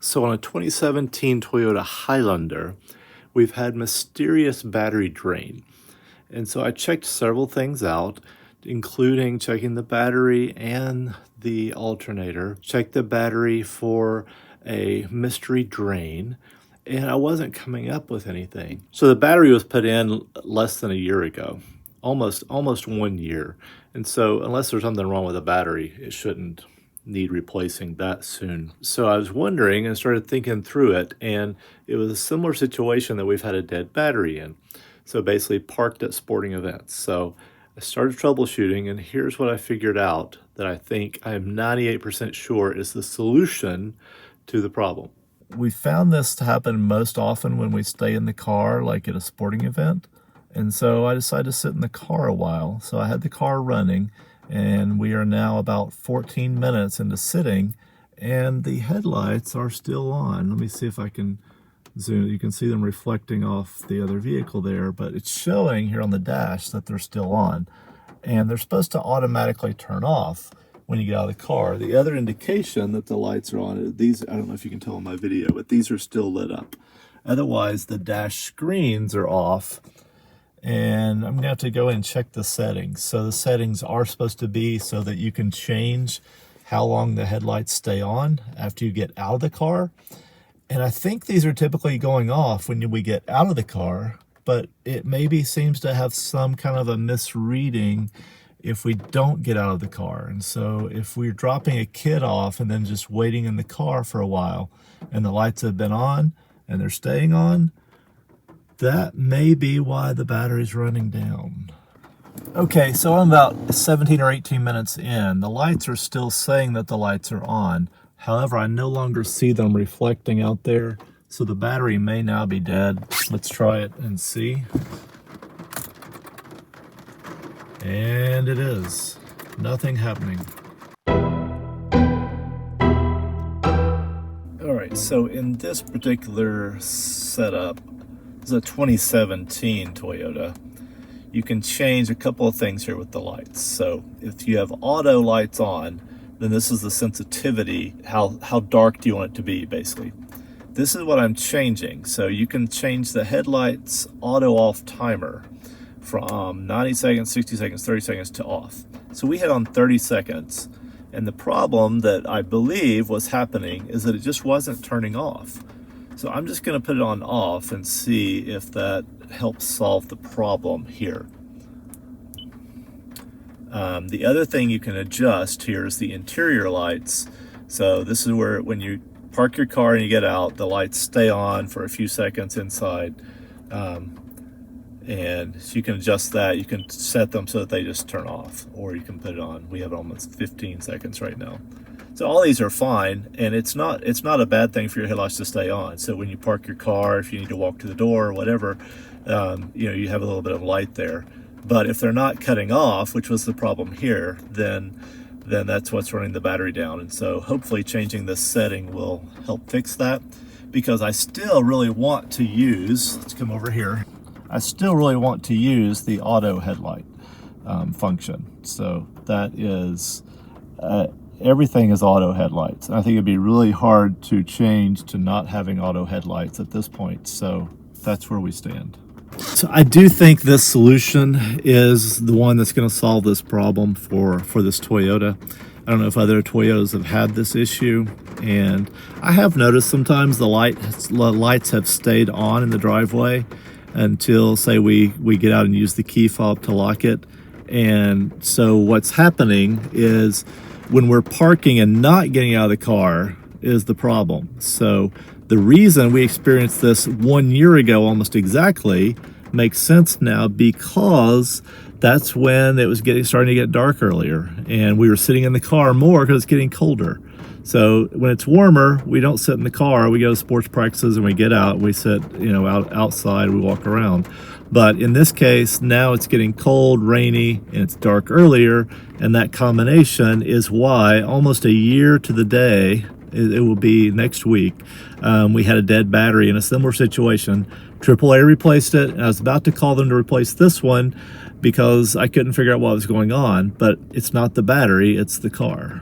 So on a 2017 Toyota Highlander, we've had mysterious battery drain. And so I checked several things out, including checking the battery and the alternator, checked the battery for a mystery drain, and I wasn't coming up with anything. So the battery was put in less than a year ago, almost 1 year. And so unless there's something wrong with the battery, it shouldn't need replacing that soon. So I was wondering and started thinking through it, and it was a similar situation that we've had a dead battery in. So basically parked at sporting events. So I started troubleshooting, and here's what I figured out that I think I am 98% sure is the solution to the problem. We found this to happen most often when we stay in the car, like at a sporting event. And so I decided to sit in the car a while. So I had the car running, and we are now about 14 minutes into sitting, and the headlights are still on. Let me see if I can zoom. You can see them reflecting off the other vehicle there, but it's showing here on the dash that they're still on. And they're supposed to automatically turn off when you get out of the car. The other indication that the lights are on, these, I don't know if you can tell in my video, but these are still lit up. Otherwise, the dash screens are off. And I'm gonna have to go and check the settings. So the settings are supposed to be so that you can change how long the headlights stay on after you get out of the car. And I think these are typically going off when we get out of the car, but it maybe seems to have some kind of a misreading if we don't get out of the car. And so if we're dropping a kid off and then just waiting in the car for a while and the lights have been on and they're staying on, that may be why the battery's running down. Okay, so I'm about 17 or 18 minutes in. The lights are still saying that the lights are on. However, I no longer see them reflecting out there, so the battery may now be dead. Let's try it and see. And it is. Nothing happening. All right, so in this particular setup, it's a 2017 Toyota. You can change a couple of things here with the lights. So if you have auto lights on, then this is the sensitivity, how dark do you want it to be, basically. This is what I'm changing. So you can change the headlights auto off timer from 90 seconds, 60 seconds, 30 seconds to off. So we had on 30 seconds. And the problem that I believe was happening is that it just wasn't turning off. So I'm just going to put it on off and see if that helps solve the problem here. The other thing you can adjust here is the interior lights. So this is where when you park your car and you get out, the lights stay on for a few seconds inside. And so you can adjust that. You can set them so that they just turn off, or you can put it on. We have almost 15 seconds right now. So all these are fine, and it's not a bad thing for your headlights to stay on. So when you park your car, if you need to walk to the door or whatever, you have a little bit of light there. But if they're not cutting off, which was the problem here, then that's what's running the battery down. And so hopefully changing this setting will help fix that, because I still really want to use, let's come over here, I still really want to use the auto headlight function. So that is, everything is auto headlights. And I think it'd be really hard to change to not having auto headlights at this point. So that's where we stand. So I do think this solution is the one that's going to solve this problem for this Toyota. I don't know if other Toyotas have had this issue, and I have noticed sometimes the lights have stayed on in the driveway until, say, we get out and use the key fob to lock it. And so what's happening is when we're parking and not getting out of the car is the problem. So the reason we experienced this 1 year ago almost exactly makes sense now, because that's when it was starting to get dark earlier, and we were sitting in the car more because it's getting colder. So when it's warmer, we don't sit in the car. We go to sports practices and we get out. We sit, outside. We walk around. But in this case, now it's getting cold, rainy, and it's dark earlier, and that combination is why almost a year to the day, it will be next week, we had a dead battery in a similar situation. AAA replaced it, and I was about to call them to replace this one because I couldn't figure out what was going on, but it's not the battery, it's the car.